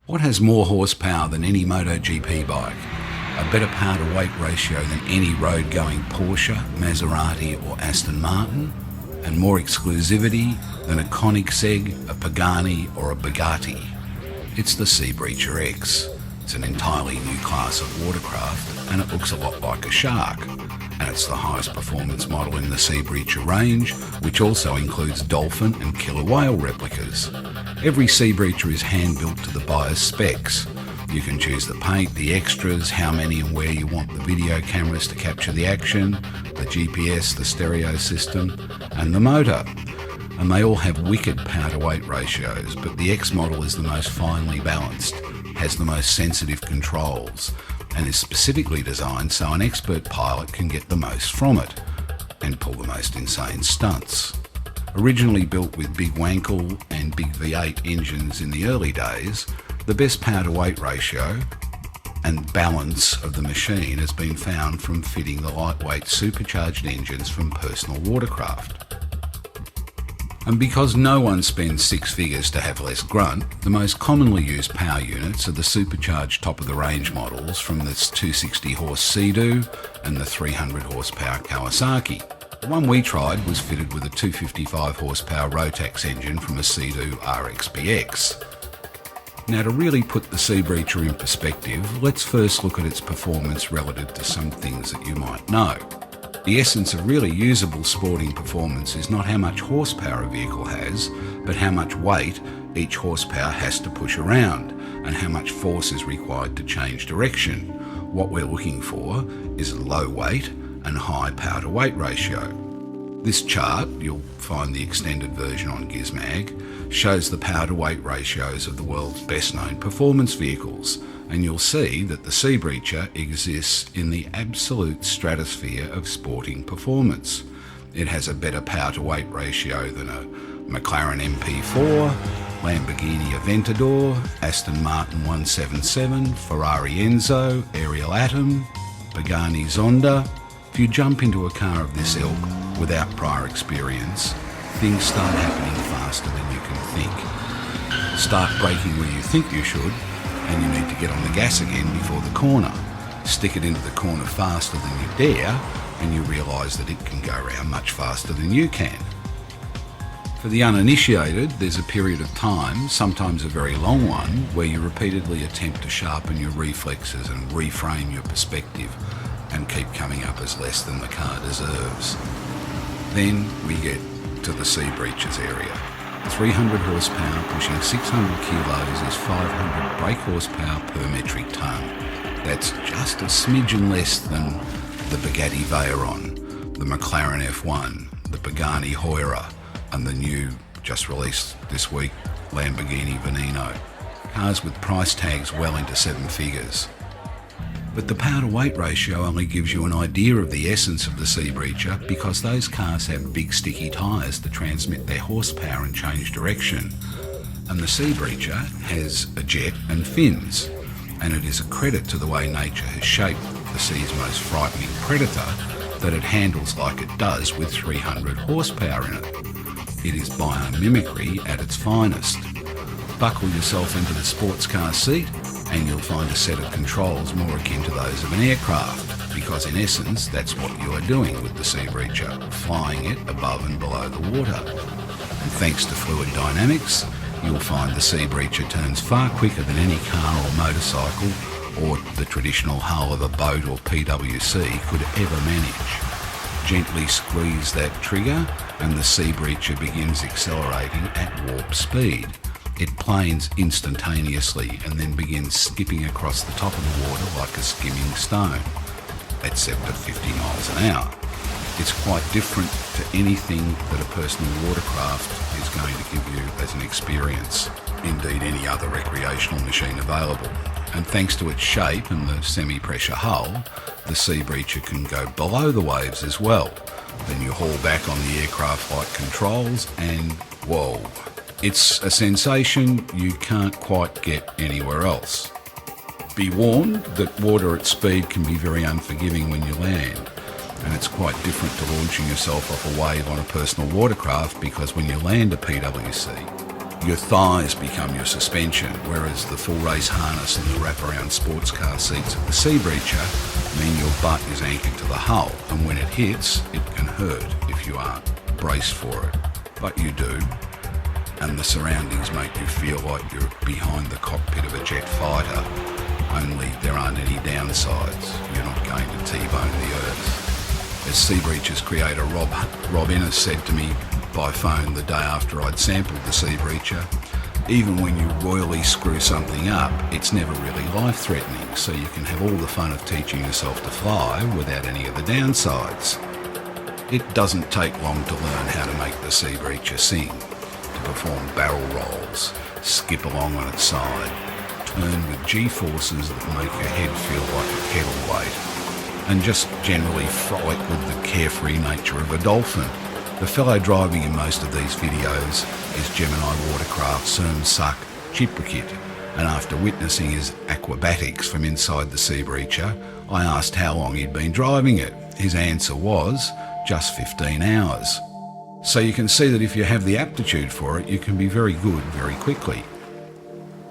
What has more horsepower than any MotoGP bike? A better power-to-weight ratio than any road-going Porsche, Maserati or Aston Martin? And more exclusivity than a kWkoX, a Pagani or a Bugatti? It's the SeaBreacherX. It's an entirely new class of watercraft and it looks a lot like a shark. And it's the highest performance model in the SeaBreacher range, which also includes dolphin and killer whale replicas. Every SeaBreacher is hand-built to the buyer's specs. You can choose the paint, the extras, how many and where you want the video cameras to capture the action, the GPS, the stereo system, and the motor. And they all have wicked power-to-weight ratios, but the X model is the most finely balanced, has the most sensitive controls, and is specifically designed so an expert pilot can get the most from it and pull the most insane stunts. Originally built with big Wankel and big V8 engines in the early days, the best power-to-weight ratio and balance of the machine has been found from fitting the lightweight supercharged engines from personal watercraft. And because no one spends six figures to have less grunt, the most commonly used power units are the supercharged top-of-the-range models from the 260-horse Sea-Doo and the 300-horsepower Kawasaki. The one we tried was fitted with a 255-horsepower Rotax engine from a Sea-Doo RXPX. Now, to really put the SeaBreacher in perspective, let's first look at its performance relative to some things that you might know. The essence of really usable sporting performance is not how much horsepower a vehicle has, but how much weight each horsepower has to push around, and how much force is required to change direction. What we're looking for is a low weight and high power-to-weight ratio. This chart, you'll find the extended version on Gizmag, shows the power-to-weight ratios of the world's best-known performance vehicles, and you'll see that the SeaBreacher exists in the absolute stratosphere of sporting performance. It has a better power-to-weight ratio than a McLaren MP4, Lamborghini Aventador, Aston Martin 177, Ferrari Enzo, Ariel Atom, Pagani Zonda. If you jump into a car of this ilk without prior experience, things start happening faster than you can think. Start braking where you think you should, and you need to get on the gas again before the corner. Stick it into the corner faster than you dare, and you realise that it can go around much faster than you can. For the uninitiated, there's a period of time, sometimes a very long one, where you repeatedly attempt to sharpen your reflexes and reframe your perspective and keep coming up as less than the car deserves. Then we get to the SeaBreacher's area. 300 horsepower pushing 600 kilos is 500 brake horsepower per metric tonne. That's just a smidgen less than the Bugatti Veyron, the McLaren F1, the Pagani Huayra, and the new, just released this week, Lamborghini Veneno. Cars with price tags well into seven figures. But the power-to-weight ratio only gives you an idea of the essence of the SeaBreacher because those cars have big sticky tyres to transmit their horsepower and change direction. And the SeaBreacher has a jet and fins. And it is a credit to the way nature has shaped the sea's most frightening predator that it handles like it does with 300 horsepower in it. It is biomimicry at its finest. Buckle yourself into the sports car seat and you'll find a set of controls more akin to those of an aircraft, because in essence that's what you are doing with the SeaBreacher, flying it above and below the water. And thanks to fluid dynamics, you'll find the SeaBreacher turns far quicker than any car or motorcycle or the traditional hull of a boat or PWC could ever manage. Gently squeeze that trigger and the SeaBreacher begins accelerating at warp speed. It planes instantaneously and then begins skipping across the top of the water like a skimming stone, except at 50 miles an hour. It's quite different to anything that a personal watercraft is going to give you as an experience, indeed any other recreational machine available. And thanks to its shape and the semi-pressure hull, the SeaBreacher can go below the waves as well. Then you haul back on the aircraft-like controls and whoa. It's a sensation you can't quite get anywhere else. Be warned that water at speed can be very unforgiving when you land, and it's quite different to launching yourself off a wave on a personal watercraft because when you land a PWC, Your thighs become your suspension, whereas the full race harness and the wraparound sports car seats of the Seabreacher mean your butt is anchored to the hull, and when it hits, it can hurt if you aren't braced for it. But you do, and the surroundings make you feel like you're behind the cockpit of a jet fighter, only there aren't any downsides. You're not going to T-bone the earth. As Seabreacher's creator Rob Ennis said to me by phone the day after I'd sampled the Seabreacher, even when you royally screw something up, it's never really life-threatening, so you can have all the fun of teaching yourself to fly without any of the downsides. It doesn't take long to learn how to make the Seabreacher sing, to perform barrel rolls, skip along on its side, turn with G-forces that make your head feel like a kettle weight, and just generally frolic with the carefree nature of a dolphin. The fellow driving in most of these videos is Gemini Watercraft Sermsuck Chiprakit, and after witnessing his acrobatics from inside the Seabreacher, I asked how long he'd been driving it. His answer was just 15 hours. So you can see that if you have the aptitude for it, you can be very good very quickly.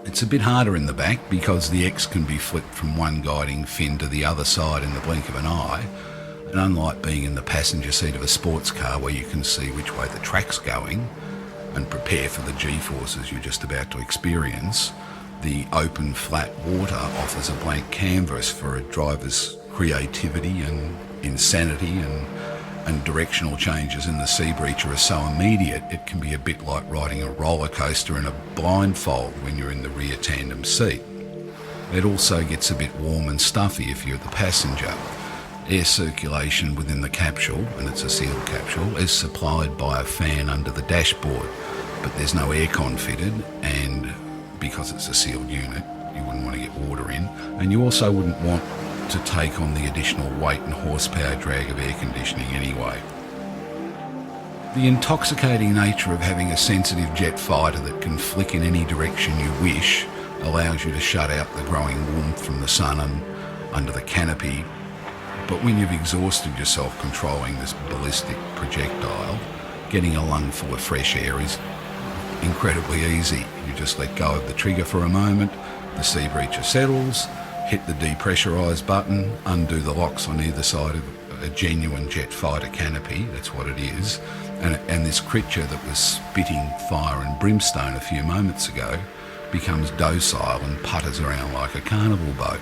It's a bit harder in the back because the X can be flipped from one guiding fin to the other side in the blink of an eye, and unlike being in the passenger seat of a sports car where you can see which way the track's going and prepare for the G-forces you're just about to experience, the open flat water offers a blank canvas for a driver's creativity and insanity, and directional changes in the Seabreacher are so immediate it can be a bit like riding a roller coaster in a blindfold when you're in the rear tandem seat. It also gets a bit warm and stuffy if you're the passenger. Air circulation within the capsule, and it's a sealed capsule, is supplied by a fan under the dashboard, but there's no aircon fitted, and because it's a sealed unit, you wouldn't want to get water in, and you also wouldn't want to take on the additional weight and horsepower drag of air conditioning anyway. The intoxicating nature of having a sensitive jet fighter that can flick in any direction you wish allows you to shut out the growing warmth from the sun and under the canopy, but when you've exhausted yourself controlling this ballistic projectile, getting a lungful of fresh air is incredibly easy. You just let go of the trigger for a moment, the Seabreacher settles, hit the depressurise button, undo the locks on either side of a genuine jet fighter canopy, that's what it is, and this creature that was spitting fire and brimstone a few moments ago becomes docile and putters around like a carnival boat.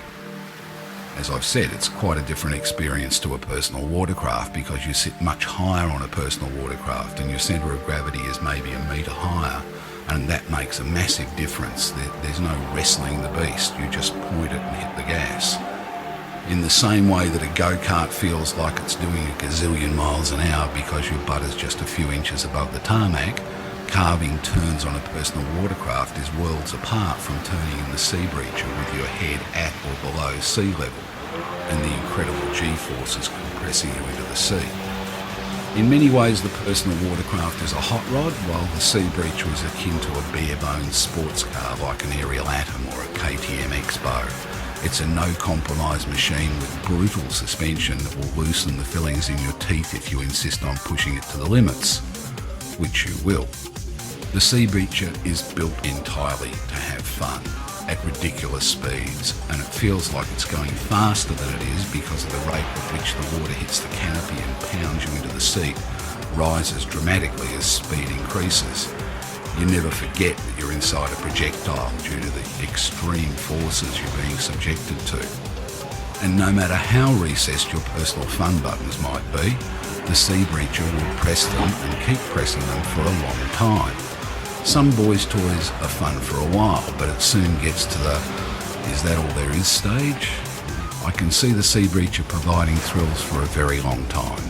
As I've said, it's quite a different experience to a personal watercraft because you sit much higher on a personal watercraft and your centre of gravity is maybe a metre higher, and that makes a massive difference. There's no wrestling the beast, you just point it and hit the gas. In the same way that a go-kart feels like it's doing a gazillion miles an hour because your butt is just a few inches above the tarmac, carving turns on a personal watercraft is worlds apart from turning in the Seabreacher with your head at or below sea level and the incredible G-forces compressing you into the sea. In many ways, the personal watercraft is a hot rod, while the Seabreacher is akin to a bare-bones sports car like an Aerial Atom or a KTM Expo. It's a no-compromise machine with brutal suspension that will loosen the fillings in your teeth if you insist on pushing it to the limits, which you will. The Seabreacher is built entirely to have fun at ridiculous speeds, and it feels like it's going faster than it is because of the rate at which the water hits the canopy and pounds you into the seat rises dramatically as speed increases. You never forget that you're inside a projectile due to the extreme forces you're being subjected to. And no matter how recessed your personal fun buttons might be, the Seabreacher will press them and keep pressing them for a long time. Some boys' toys are fun for a while, but it soon gets to the "is that all there is" stage. I can see the Seabreacher providing thrills for a very long time.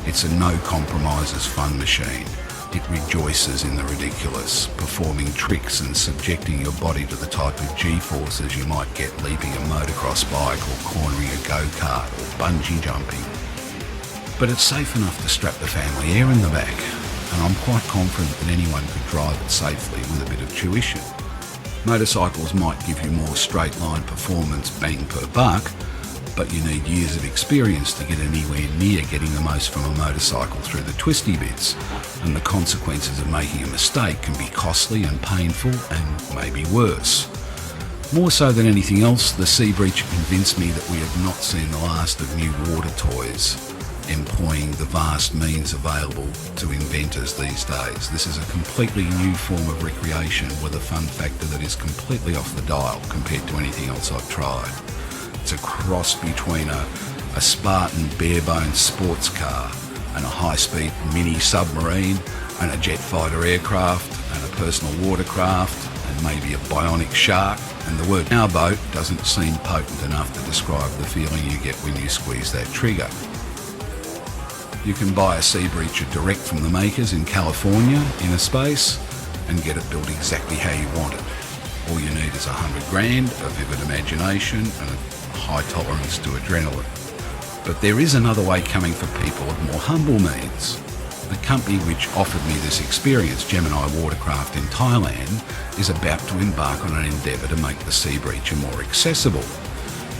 It's a no-compromises fun machine. It rejoices in the ridiculous, performing tricks and subjecting your body to the type of G-forces you might get leaping a motocross bike or cornering a go-kart or bungee jumping. But it's safe enough to strap the family air in the back, and I'm quite confident that anyone could drive it safely with a bit of tuition. Motorcycles might give you more straight-line performance bang per buck, but you need years of experience to get anywhere near getting the most from a motorcycle through the twisty bits, and the consequences of making a mistake can be costly and painful and maybe worse. More so than anything else, the Sea Breacher convinced me that we have not seen the last of new water toys, employing the vast means available to inventors these days. This is a completely new form of recreation with a fun factor that is completely off the dial compared to anything else I've tried. It's a cross between a Spartan bare-bones sports car and a high-speed mini submarine and a jet fighter aircraft and a personal watercraft and maybe a bionic shark. And the word powerboat doesn't seem potent enough to describe the feeling you get when you squeeze that trigger. You can buy a Sea Breacher direct from the makers in California in a space and get it built exactly how you want it. All you need is $100 grand, a vivid imagination and a high tolerance to adrenaline. But there is another way coming for people of more humble means. The company which offered me this experience, Gemini Watercraft in Thailand, is about to embark on an endeavour to make the Sea Breacher more accessible.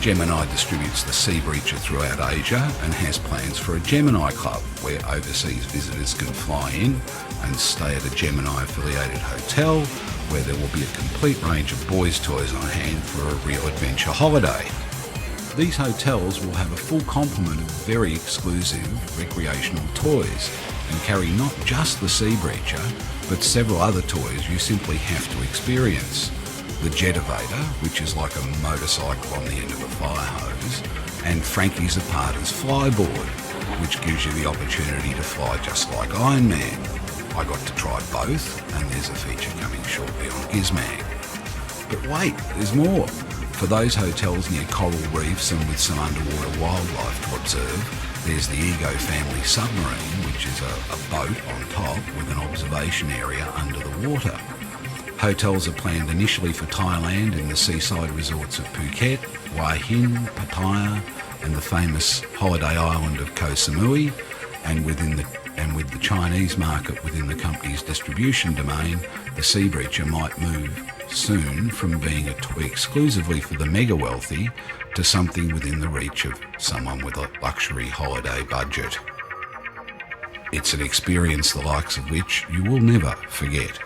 Gemini distributes the Sea Breacher throughout Asia and has plans for a Gemini Club where overseas visitors can fly in and stay at a Gemini affiliated hotel where there will be a complete range of boys' toys on hand for a real adventure holiday. These hotels will have a full complement of very exclusive recreational toys and carry not just the Sea Breacher, but several other toys you simply have to experience. The Jetovator, which is like a motorcycle on the end of a fire hose, and Frankie Zapata's Flyboard, which gives you the opportunity to fly just like Iron Man. I got to try both, and there's a feature coming shortly on Gizmag. But wait, there's more. For those hotels near coral reefs and with some underwater wildlife to observe, there's the Ego family submarine, which is a boat on top with an observation area under the water. Hotels are planned initially for Thailand in the seaside resorts of Phuket, Hua Hin, Pattaya, and the famous holiday island of Koh Samui, and with the Chinese market within the company's distribution domain, the Sea Breacher might move soon from being a toy exclusively for the mega wealthy to something within the reach of someone with a luxury holiday budget. It's an experience the likes of which you will never forget.